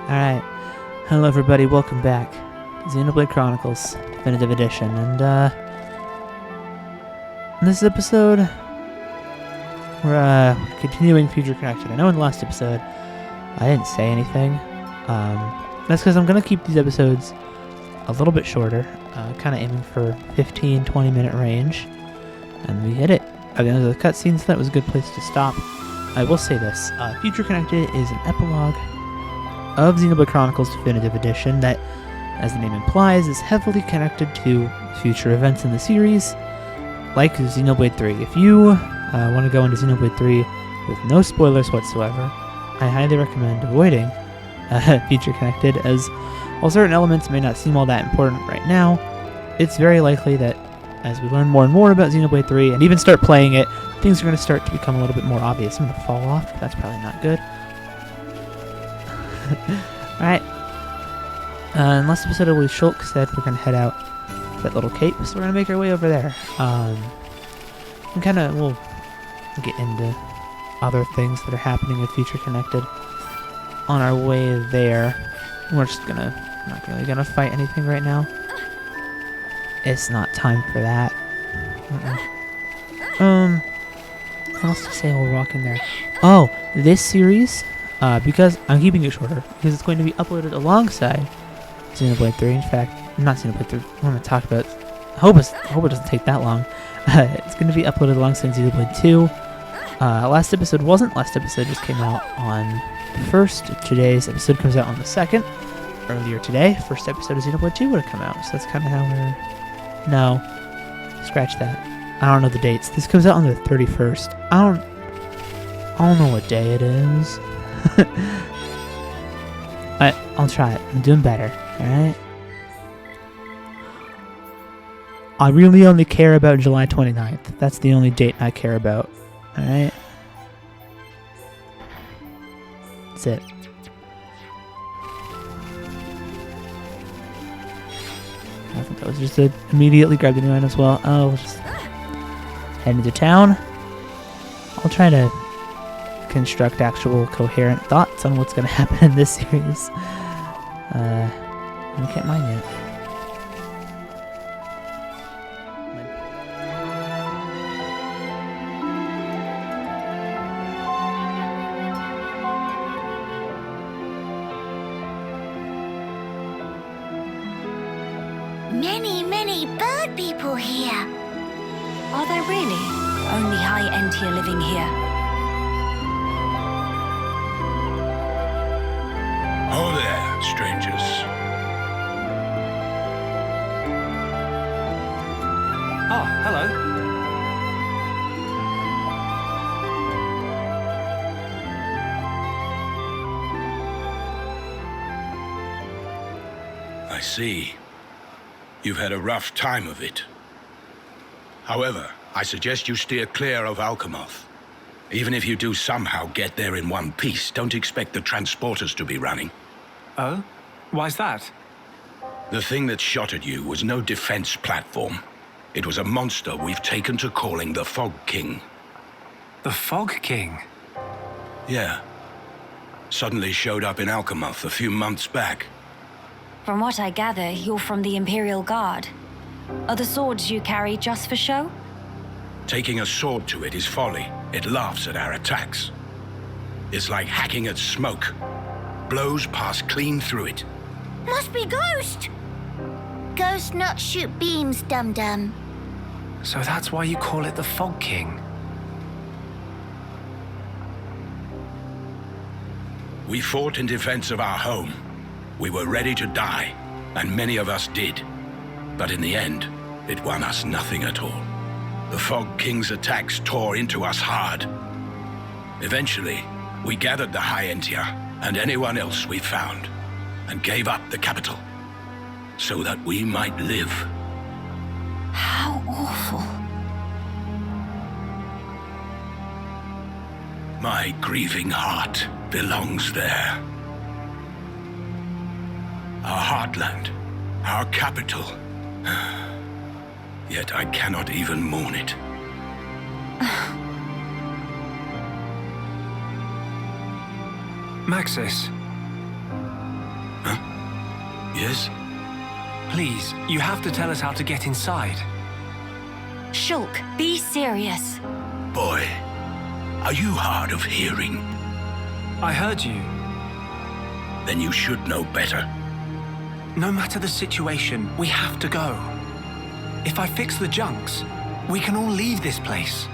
Alright, hello everybody, welcome back to Xenoblade Chronicles Definitive Edition, and in this episode, we're continuing Future Connected. I know in the last episode, I didn't say anything, that's because I'm going to keep these episodes a little bit shorter, kind of aiming for 15-20 minute range, and we hit it. At the end of the cutscenes, so that was a good place to stop. I will say this, Future Connected is an epilogue of Xenoblade Chronicles Definitive Edition that, as the name implies, is heavily connected to future events in the series, like Xenoblade 3. If you want to go into Xenoblade 3 with no spoilers whatsoever, I highly recommend avoiding Future Connected, as while certain elements may not seem all that important right now, it's very likely that as we learn more and more about Xenoblade 3, and even start playing it, things are going to start to become a little bit more obvious. I'm going to fall off, that's probably not good. Alright. In last episode, Shulk said we're going to head out to that little cape, so we're going to make our way over there. And we'll get into other things that are happening with Future Connected on our way there. We're just not really going to fight anything right now. It's not time for that. What else to say while we're walking there? Oh, this series, because I'm keeping it shorter, because it's going to be uploaded alongside Xenoblade 3. In fact, not Xenoblade 3, what am I talking about? I hope it doesn't take that long. It's going to be uploaded alongside Xenoblade 2. Last episode just came out on the 1st. Today's episode comes out on the 2nd. Earlier today, first episode of Xenoblade 2 would have come out, so that's kind of how we're... No. Scratch that. I don't know the dates. This comes out on the 31st. I don't know what day it is. I'll try it. I'm doing better, alright? I really only care about July 29th. That's the only date I care about, alright? That's it. I think that was just to immediately grab the new item as well. Oh, we'll just head into town. I'll try to construct actual coherent thoughts on what's going to happen in this series. I can't mind yet. Many bird people here. Are there really? Only high-end here living here. Oh there, strangers. Oh, hello. I see. You've had a rough time of it. However, I suggest you steer clear of Alchemoth. Even if you do somehow get there in one piece, don't expect the transporters to be running. Oh? Why's that? The thing that shot at you was no defense platform. It was a monster we've taken to calling the Fog King. The Fog King? Yeah. Suddenly showed up in Alchemoth a few months back. From what I gather, you're from the Imperial Guard. Are the swords you carry just for show? Taking a sword to it is folly. It laughs at our attacks. It's like hacking at smoke. Blows pass clean through it. Must be Ghost. Ghost not shoot beams, dum-dum. So that's why you call it the Fog King? We fought in defense of our home. We were ready to die, and many of us did. But in the end, it won us nothing at all. The Fog King's attacks tore into us hard. Eventually, we gathered the High Entia and anyone else we found, and gave up the capital, so that we might live. How awful. My grieving heart belongs there. Our heartland, our capital. Yet I cannot even mourn it. Maxis, Yes? Please, you have to tell us how to get inside. Shulk, be serious. Boy, are you hard of hearing? I heard you. Then you should know better. No matter the situation, we have to go. If I fix the junks, we can all leave this place.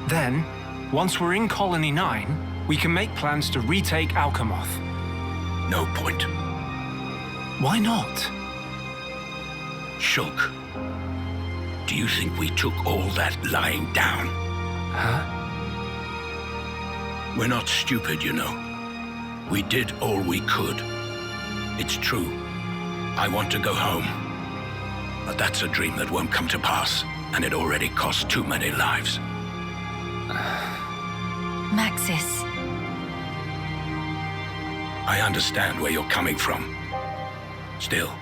Then, once we're in Colony 9, we can make plans to retake Alchemoth. No point. Why not? Shulk, do you think we took all that lying down? Huh? We're not stupid, you know. We did all we could. It's true. I want to go home. But that's a dream that won't come to pass, and it already cost too many lives. Maxis. I understand where you're coming from. Still,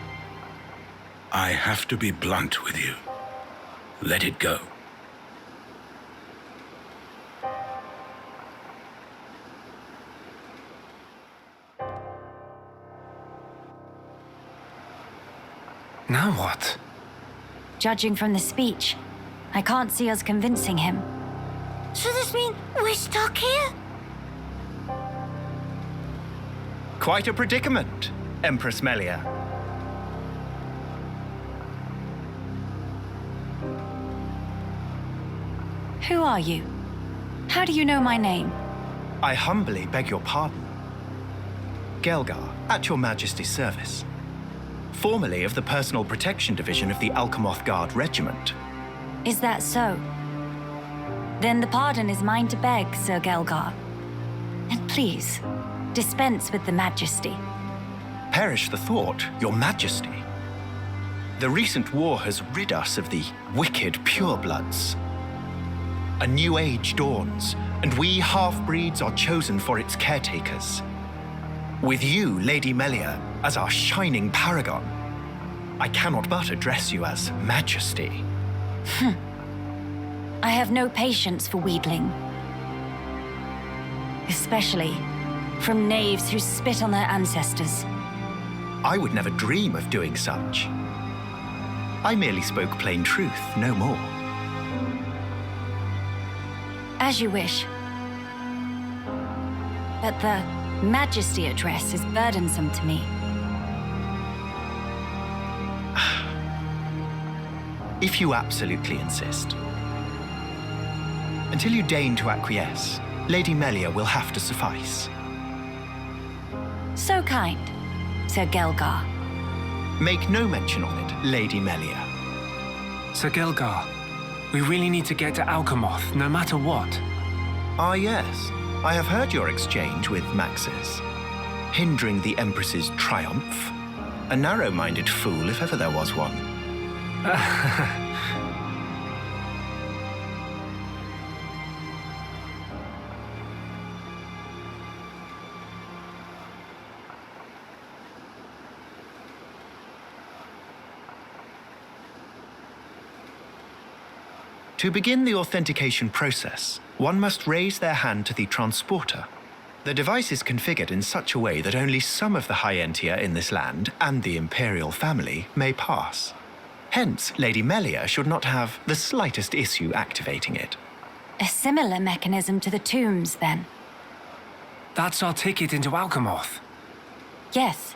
I have to be blunt with you. Let it go. Now what? Judging from the speech, I can't see us convincing him. So this mean we're stuck here? Quite a predicament, Empress Melia. Who are you? How do you know my name? I humbly beg your pardon. Geal'gar, at your Majesty's service. Formerly of the Personal Protection Division of the Alchemoth Guard Regiment. Is that so? Then the pardon is mine to beg, Sir Geal'gar. And please, dispense with the Majesty. Perish the thought, your Majesty. The recent war has rid us of the wicked purebloods. A new age dawns, and we half-breeds are chosen for its caretakers. With you, Lady Melia, as our shining paragon, I cannot but address you as Majesty. I have no patience for wheedling. Especially from knaves who spit on their ancestors. I would never dream of doing such. I merely spoke plain truth, no more. As you wish. But the Majesty address is burdensome to me. If you absolutely insist. Until you deign to acquiesce, Lady Melia will have to suffice. So kind, Sir Geal'gar. Make no mention of it, Lady Melia. Sir Geal'gar, we really need to get to Alchemoth, no matter what. Ah, yes. I have heard your exchange with Maxis. Hindering the Empress's triumph. A narrow-minded fool, if ever there was one. To begin the authentication process, one must raise their hand to the transporter. The device is configured in such a way that only some of the High-Entia in this land and the Imperial family may pass. Hence, Lady Melia should not have the slightest issue activating it. A similar mechanism to the tombs, then. That's our ticket into Alchemoth. Yes.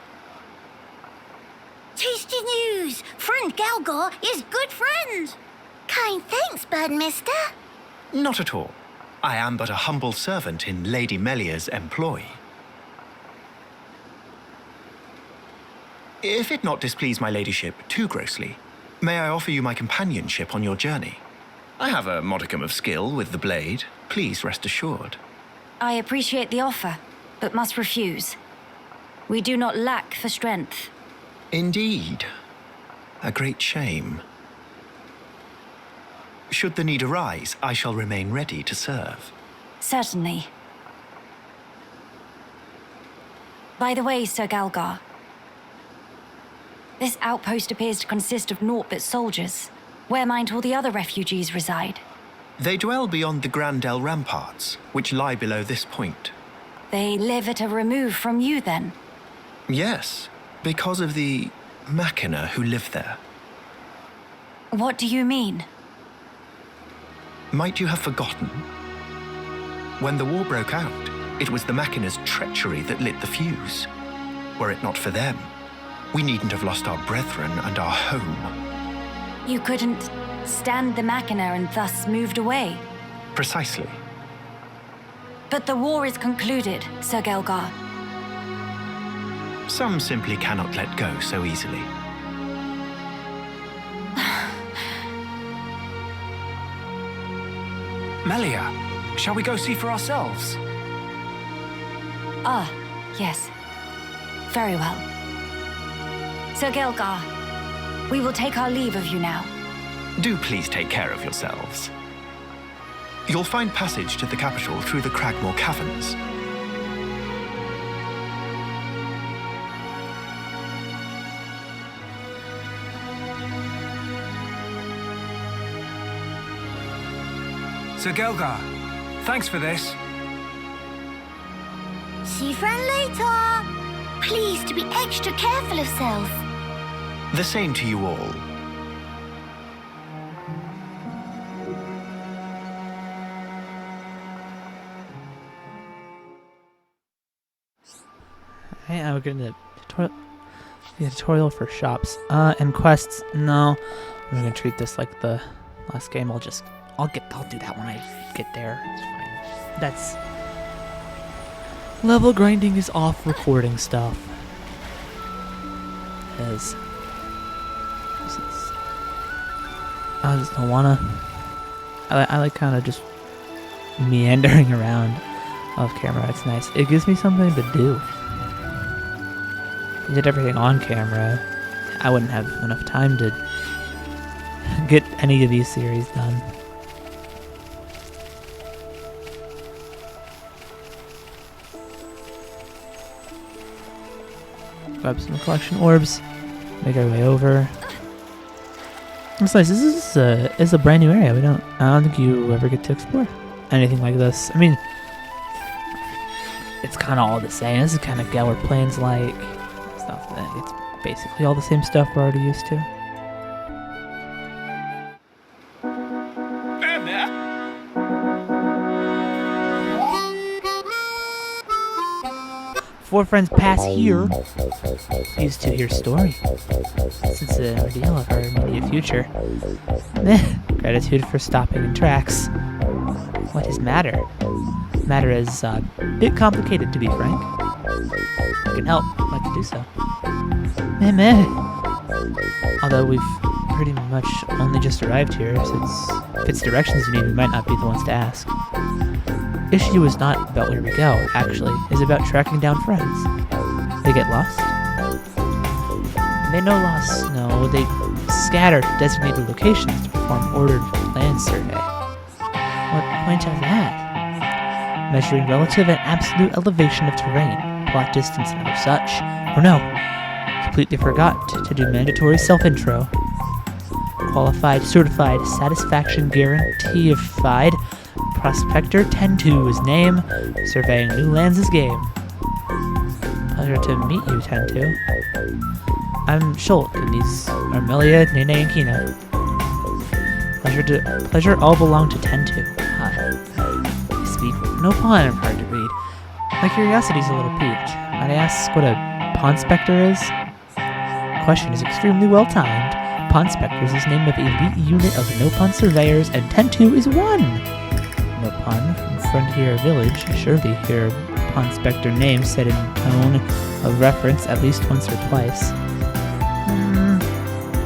Tasty news! Friend Geal'gar is good friend! Kind thanks, Birdmister. Not at all. I am but a humble servant in Lady Melia's employ. If it not displease my ladyship too grossly, may I offer you my companionship on your journey? I have a modicum of skill with the blade. Please rest assured. I appreciate the offer, but must refuse. We do not lack for strength. Indeed. A great shame. Should the need arise, I shall remain ready to serve. Certainly. By the way, Sir Geal'gar, this outpost appears to consist of naught but soldiers. Where might all the other refugees reside? They dwell beyond the Grandel ramparts, which lie below this point. They live at a remove from you, then? Yes, because of the Machina who live there. What do you mean? Might you have forgotten? When the war broke out, it was the Machina's treachery that lit the fuse. Were it not for them, we needn't have lost our brethren and our home. You couldn't stand the Machina and thus moved away. Precisely. But the war is concluded, Sir Geal'gar. Some simply cannot let go so easily. Melia, shall we go see for ourselves? Ah, yes. Very well. Sir Geal'gar, we will take our leave of you now. Do please take care of yourselves. You'll find passage to the capital through the Cragmore Caverns. Sir Geal'gar, thanks for this. See friend later. Please to be extra careful of self. The same to you all. Hey, I'll get into the tutorial for shops. And quests, no. I'm gonna treat this like the last game. I'll do that when I get there. It's fine. That's level grinding is off recording stuff. Because I just don't wanna. I like kind of just meandering around off camera. It's nice. It gives me something to do. If I did everything on camera, I wouldn't have enough time to get any of these series done. Grab some collection orbs, make our way over. It's nice. This is a brand new area. I don't think you ever get to explore anything like this. I mean, it's kind of all the same. This is kind of Geal'gar Plains like stuff. It's basically all the same stuff we're already used to. Four friends pass here. Used to hear story. Since the ordeal of our immediate future. Gratitude for stopping in tracks. What is matter? Matter is a bit complicated, to be frank. I can help. I'd like to do so. Meh. Although we've pretty much only just arrived here, since if it's directions you need, we might not be the ones to ask. Issue is not about where we go, actually. It's about tracking down friends. They get lost? They no loss. No, they scatter to designated locations to perform ordered land survey. What point of that? Measuring relative and absolute elevation of terrain, plot distance and other such. Or no, completely forgot to do mandatory self-intro. Qualified, certified, satisfaction guaranteed. Prospector 10-2 is name. Surveying new lands is game. Pleasure to meet you, 10-2. I'm Shulk, and these are Melia, Nene, and Kina. Pleasure all belong to 10-2. Hi. You speak no pawn and hard to read. My curiosity's a little piqued. Might I ask what a pawn spectre is? Question is extremely well timed. Pawn spectres is name of elite unit of no-pawn surveyors, and 10-2 is one. No pun from Frontier Village. Surely hear Pawn Spectre name said in tone of reference at least once or twice.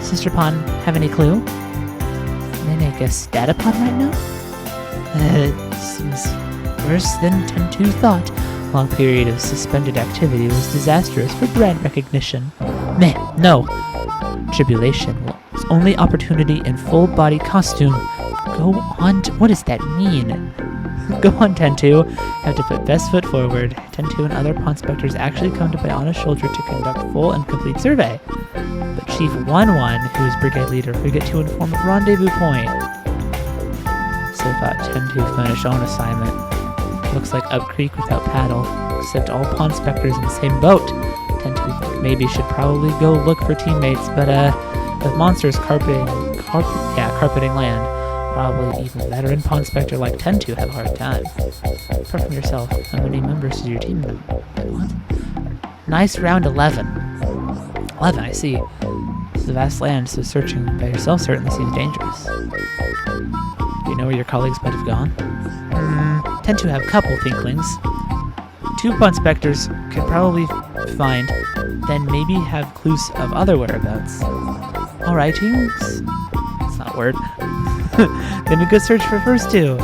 Sister Pawn, have any clue? Nene guess Data Pawn right now? Seems worse than 10-2 thought. Long period of suspended activity was disastrous for brand recognition. Meh, no. Tribulation was only opportunity in full body costume. Go on, what does that mean? Go on, 10-2. Have to put best foot forward. 10-2 and other pawn specters actually come to my honest shoulder to conduct full and complete survey. But Chief 1-1, who is brigade leader, forget to inform of rendezvous point. So thought 10-2 finished own assignment. Looks like Up Creek without paddle, except all pawn specters in the same boat. Tentu maybe should probably go look for teammates, but with monsters carpeting land, probably even veteran Pawn Spectre like Tentu have a hard time. Apart from yourself, how many members is your team? What? Nice round 11. 11, I see. It's a vast land, so searching by yourself certainly seems dangerous. Do you know where your colleagues might have gone? Tend to have a couple thinklings. 2 Pawn Spectres could probably find, then maybe have clues of other whereabouts. Alrighty, it's not a word. Then we go search for first 2.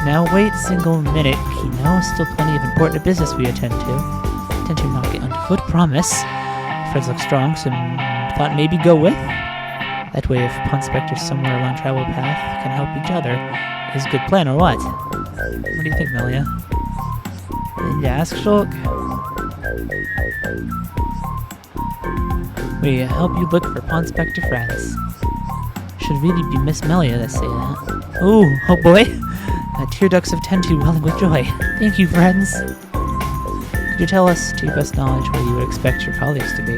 Now wait a single minute, Kino. Still plenty of important business we attend to. Tend to not get underfoot, promise. Friends look strong, so thought maybe go with. That way, if Pawn Spectres somewhere along travel path can help each other, is a good plan or what? What do you think, Melia? Did you ask Shulk? We help you look for Pawn Spectre friends. Should really be Miss Melia that say that. Ooh, oh boy! Tear ducts of Tentu welling with joy. Thank you, friends. Could you tell us, to your best knowledge, where you would expect your colleagues to be?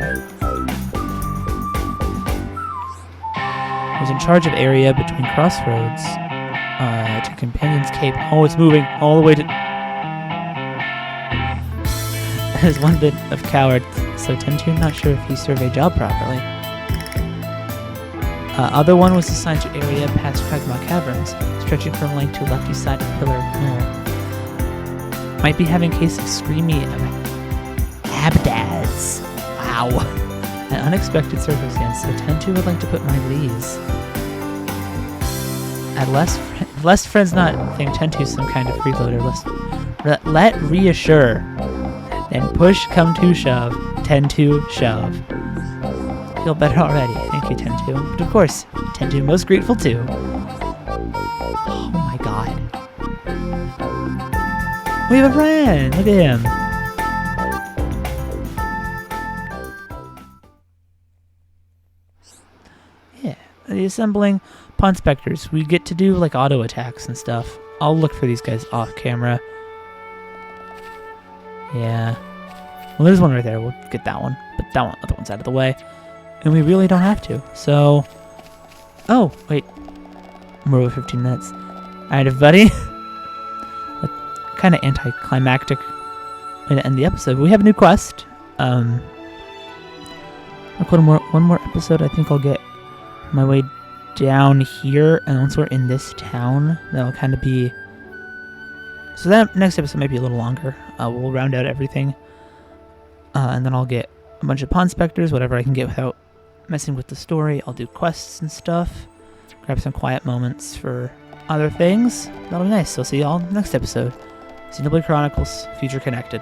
Was in charge of area between crossroads to Companion's Cape. Oh, it's moving all the way to... There's one bit of coward, so Tentu not sure if he surveyed job properly. Other one was assigned to area past Pragma Caverns, stretching from length to lefty side of Pillar Mill. Might be having a case of screamy abdads. Wow. An unexpected circumstance, so Tentu would like to put mine at ease. At lest friends not think Tentu some kind of freeloader, let reassure. Then push come to shove, Tentu shove. Feel better already, thank you Tentu. But of course, Tentu most grateful too. Oh my god. We have a friend! Look at him! Yeah, the assembling Pawn Spectres. We get to do like auto attacks and stuff. I'll look for these guys off camera. Yeah. Well, there's one right there. We'll get that one. But that one, other one's out of the way. And we really don't have to. So... Oh, wait. We're over 15 minutes. Alright, everybody. Kind of anticlimactic way to end the episode. But we have a new quest. Record one more episode. I think I'll get my way down here. And once we're in this town, that'll kind of be... So that next episode might be a little longer. We'll round out everything. And then I'll get a bunch of Pawn Spectres, whatever I can get without messing with the story. I'll do quests and stuff. Grab some quiet moments for other things. That'll be nice. So see y'all next episode. Xenoblade Chronicles, Future Connected.